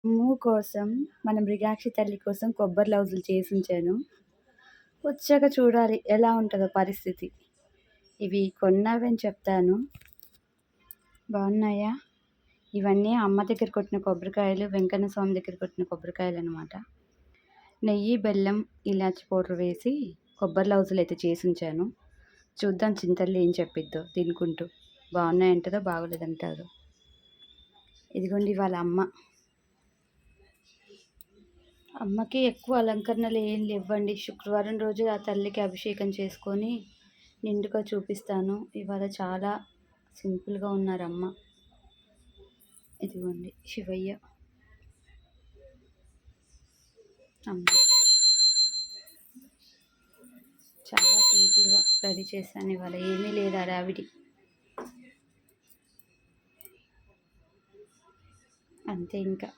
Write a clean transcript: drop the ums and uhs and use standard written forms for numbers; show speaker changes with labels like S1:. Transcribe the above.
S1: అమ్ము కోసం మన మృగాక్షి తల్లి కోసం కొబ్బరి లవుజులు చేసుంచాను. వచ్చాక చూడాలి ఎలా ఉంటదో పరిస్థితి. ఇవి కొన్నవని చెప్తాను. బాగున్నాయా? ఇవన్నీ అమ్మ దగ్గర కొట్టిన కొబ్బరికాయలు, వెంకన్న స్వామి దగ్గర కొట్టిన కొబ్బరికాయలనమాట. నెయ్యి, బెల్లం, ఇలాచి పౌడర్ వేసి కొబ్బరి లవుజులైతే చేసుంచాను. చూద్దాం చింతల్లి ఏం చెప్పిద్దో తినుకుంటూ. బాగున్నాయంటదో, బాగోలేదంటాదో. ఇదిగోండి వాళ్ళ అమ్మకి ఎక్కువ అలంకరణలు ఏం లేవ్వండి. శుక్రవారం రోజు ఆ తల్లికి అభిషేకం చేసుకొని నిండుగా చూపిస్తాను. ఇవాళ చాలా సింపుల్గా ఉన్నారమ్మ. ఇదిగోండి శివయ్య అమ్మ. చాలా సింపుల్గా రెడీ చేశాను ఇవాళ. ఏమీ లేదు హడావిడి. అంతే ఇంకా.